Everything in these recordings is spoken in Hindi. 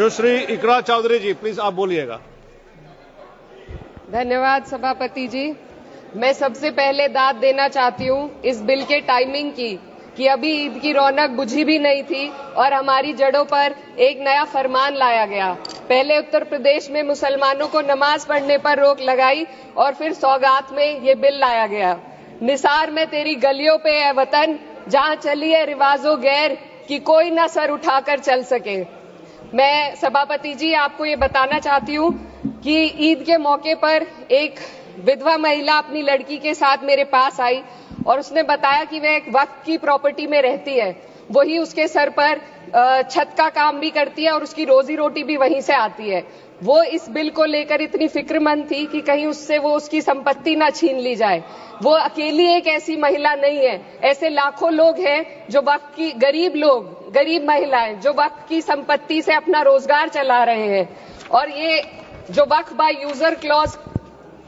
सुश्री इकरा चौधरी जी, प्लीज आप बोलिएगा। धन्यवाद सभापति जी। मैं सबसे पहले दाद देना चाहती हूँ इस बिल के टाइमिंग की कि अभी ईद की रौनक बुझी भी नहीं थी और हमारी जड़ों पर एक नया फरमान लाया गया। पहले उत्तर प्रदेश में मुसलमानों को नमाज पढ़ने पर रोक लगाई और फिर सौगात में ये बिल लाया गया। निसार में तेरी गलियों पे है वतन, जहाँ चली है रिवाजो गैर कि कोई ना सर उठाकर चल सके। मैं सभापति जी आपको ये बताना चाहती हूँ कि ईद के मौके पर एक विधवा महिला अपनी लड़की के साथ मेरे पास आई और उसने बताया कि वह एक वक्फ की प्रॉपर्टी में रहती है, वही उसके सर पर छत का काम भी करती है और उसकी रोजी रोटी भी वहीं से आती है। वो इस बिल को लेकर इतनी फिक्रमंद थी कि कहीं उससे वो उसकी संपत्ति ना छीन ली जाए। वो अकेली एक ऐसी महिला नहीं है, ऐसे लाखों लोग हैं जो वक्फ की गरीब महिलाएं जो वक्फ की संपत्ति से अपना रोजगार चला रहे हैं। और ये जो वक्फ बाय यूजर क्लॉज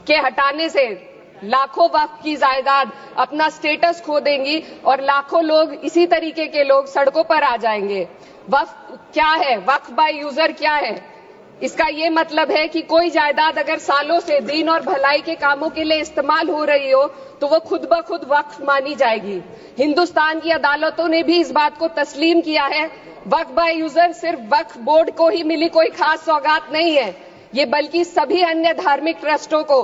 के हटाने से लाखों वक्फ की जायदाद अपना स्टेटस खो देंगी और लाखों लोग इसी तरीके के लोग सड़कों पर आ जाएंगे। वक्फ क्या है? वक्फ बाय यूजर क्या है? इसका ये मतलब है कि कोई जायदाद अगर सालों से दीन और भलाई के कामों के लिए इस्तेमाल हो रही हो तो वो खुद ब खुद वक्फ मानी जाएगी। हिंदुस्तान की अदालतों ने भी इस बात को तस्लीम किया है। वक्फ बाय यूजर सिर्फ वक्फ बोर्ड को ही मिली कोई खास सौगात नहीं है, ये बल्कि सभी अन्य धार्मिक ट्रस्टों को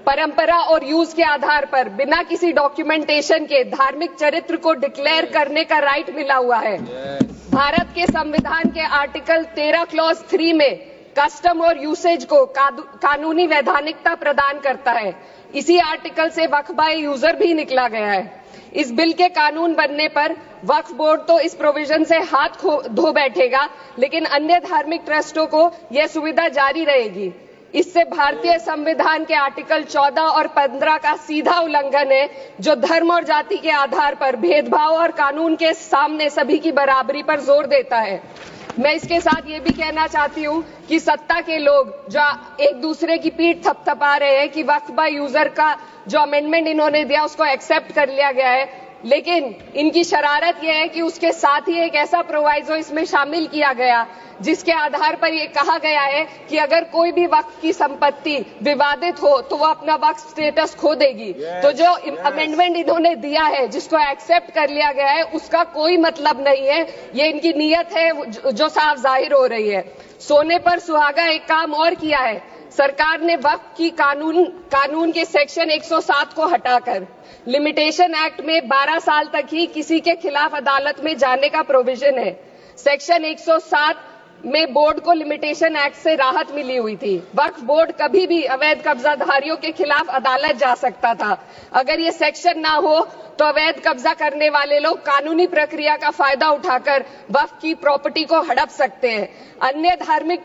परंपरा और यूज के आधार पर बिना किसी डॉक्यूमेंटेशन के धार्मिक चरित्र को डिक्लेयर करने का राइट मिला हुआ है। भारत के संविधान के आर्टिकल 13 क्लॉज 3 में कस्टम और यूसेज को कानूनी वैधानिकता प्रदान करता है। इसी आर्टिकल से वक्फ बाय यूजर भी निकला गया है। इस बिल के कानून बनने पर वक्फ बोर्ड तो इस प्रोविजन से हाथ धो बैठेगा, लेकिन अन्य धार्मिक ट्रस्टों को यह सुविधा जारी रहेगी। इससे भारतीय संविधान के आर्टिकल 14 और 15 का सीधा उल्लंघन है, जो धर्म और जाति के आधार पर भेदभाव और कानून के सामने सभी की बराबरी पर जोर देता है। मैं इसके साथ ये भी कहना चाहती हूँ कि सत्ता के लोग जो एक दूसरे की पीठ थपथपा रहे हैं कि वक्फ बाय यूजर का जो अमेंडमेंट इन्होंने दिया उसको एक्सेप्ट कर लिया गया है, लेकिन इनकी शरारत यह है कि उसके साथ ही एक ऐसा प्रोवाइजो इसमें शामिल किया गया जिसके आधार पर यह कहा गया है कि अगर कोई भी वक्फ की संपत्ति विवादित हो तो वो अपना वक्फ स्टेटस खो देगी। तो जो अमेंडमेंट इन्होंने दिया है जिसको एक्सेप्ट कर लिया गया है उसका कोई मतलब नहीं है, ये इनकी नीयत है जो साफ जाहिर हो रही है। सोने पर सुहागा एक काम और किया है, सरकार ने वक्फ की कानून के सेक्शन 107 को हटाकर लिमिटेशन एक्ट में 12 साल तक ही किसी के खिलाफ अदालत में जाने का प्रोविजन है। सेक्शन 107 में बोर्ड को लिमिटेशन एक्ट से राहत मिली हुई थी। वक्फ बोर्ड कभी भी अवैध कब्जाधारियों के खिलाफ अदालत जा सकता था। अगर ये सेक्शन ना हो तो अवैध कब्जा करने वाले लोग कानूनी प्रक्रिया का फायदा उठाकर वक्फ की प्रॉपर्टी को हड़प सकते हैं। अन्य धार्मिक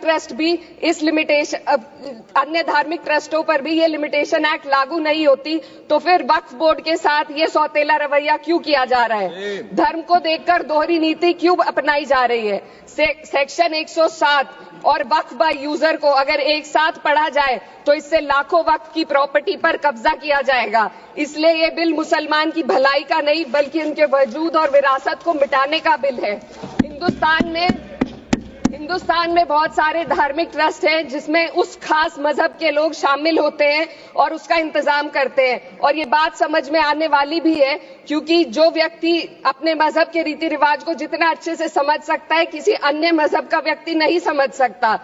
ट्रस्टों पर भी ये लिमिटेशन एक्ट लागू नहीं होती, तो फिर वक्फ बोर्ड के साथ ये सौतेला रवैया क्यों किया जा रहा है? धर्म को देखकर दोहरी नीति क्यों अपनाई जा रही है? सेक्शन 107 और वक्फ बाय यूजर को अगर एक साथ पढ़ा जाए तो इससे लाखों वक्फ की प्रॉपर्टी पर कब्जा किया जाएगा। इसलिए ये बिल मुसलमान की भलाई का नहीं बल्कि उनके वजूद और विरासत को मिटाने का बिल है। हिंदुस्तान में बहुत सारे धार्मिक ट्रस्ट हैं जिसमें उस खास मजहब के लोग शामिल होते हैं और उसका इंतजाम करते हैं, और ये बात समझ में आने वाली भी है क्योंकि जो व्यक्ति अपने मजहब के रीति रिवाज को जितना अच्छे से समझ सकता है किसी अन्य मजहब का व्यक्ति नहीं समझ सकता।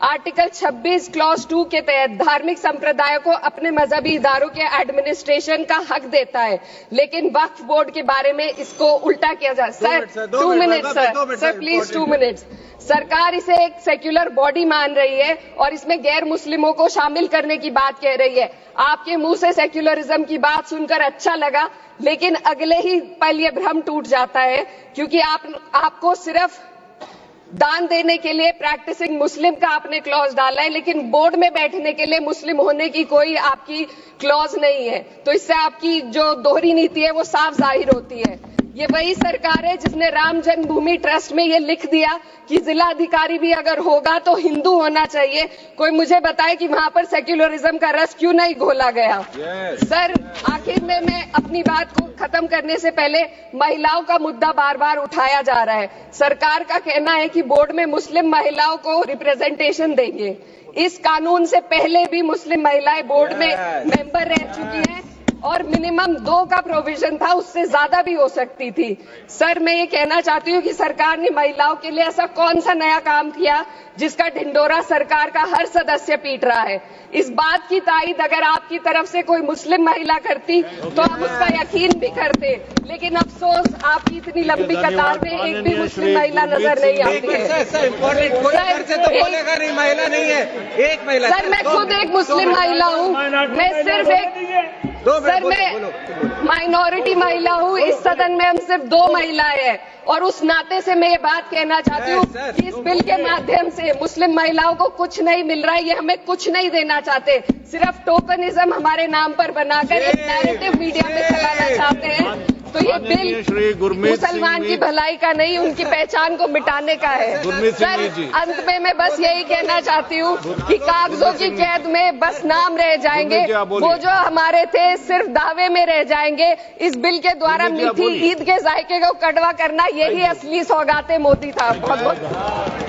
आर्टिकल 26 क्लॉज 2 के तहत धार्मिक संप्रदायों को अपने मजहबी इदारों के एडमिनिस्ट्रेशन का हक देता है, लेकिन वक्फ बोर्ड के बारे में इसको उल्टा किया जा रहा है। Sir please 2 minutes. सरकार इसे एक सेक्युलर बॉडी मान रही है और इसमें गैर मुस्लिमों को शामिल करने की बात कह रही है। आपके मुंह से सेक्युलरिज्म की बात सुनकर अच्छा लगा, लेकिन अगले ही पल ये भ्रम टूट जाता है क्योंकि आपको सिर्फ दान देने के लिए प्रैक्टिसिंग मुस्लिम का आपने क्लॉज डाला है, लेकिन बोर्ड में बैठने के लिए मुस्लिम होने की कोई आपकी क्लॉज नहीं है। तो इससे आपकी जो दोहरी नीति है वो साफ जाहिर होती है। ये वही सरकार है जिसने राम जन्मभूमि ट्रस्ट में ये लिख दिया कि जिला अधिकारी भी अगर होगा तो हिंदू होना चाहिए। कोई मुझे बताए कि वहां पर सेक्युलरिज्म का रस क्यों नहीं घोला गया। सर, आखिर में मैं अपनी बात को खत्म करने से पहले महिलाओं का मुद्दा बार बार उठाया जा रहा है। सरकार का कहना है कि बोर्ड में मुस्लिम महिलाओं को रिप्रेजेंटेशन देंगे। इस कानून से पहले भी मुस्लिम महिलाएं बोर्ड में मेंबर रह चुकी हैं और मिनिमम 2 का प्रोविजन था, उससे ज्यादा भी हो सकती थी। सर, मैं ये कहना चाहती हूँ कि सरकार ने महिलाओं के लिए ऐसा कौन सा नया काम किया जिसका ढिंडोरा सरकार का हर सदस्य पीट रहा है। इस बात की तायीद अगर आपकी तरफ से कोई मुस्लिम महिला करती तो हम उसका यकीन भी करते, लेकिन अफसोस आपकी इतनी लंबी कतार में एक भी मुस्लिम महिला नजर नहीं आती है। महिला नहीं है, एक महिला। सर, मैं खुद एक मुस्लिम महिला हूँ। मैं सिर्फ एक सर, मैं माइनॉरिटी महिला हूँ। इस सदन में हम सिर्फ 2 महिलाएं हैं और उस नाते से मैं ये बात कहना चाहती हूँ कि इस बिल के माध्यम से मुस्लिम महिलाओं को कुछ नहीं मिल रहा है। ये हमें कुछ नहीं देना चाहते, सिर्फ टोकनिज्म हमारे नाम पर बनाकर एक नैरेटिव मीडिया में चलाना चाहते हैं। तो ये बिल मुसलमान की भलाई का नहीं, उनकी पहचान को मिटाने का है। सर, अंत में मैं बस यही कहना चाहती हूँ कि कागजों की कैद में बस नाम रह जाएंगे, वो जो हमारे थे सिर्फ दावे में रह जाएंगे। इस बिल के द्वारा मीठी ईद के जायके को कड़वा करना, यही असली सौगाते मोदी था। बहुत बहुत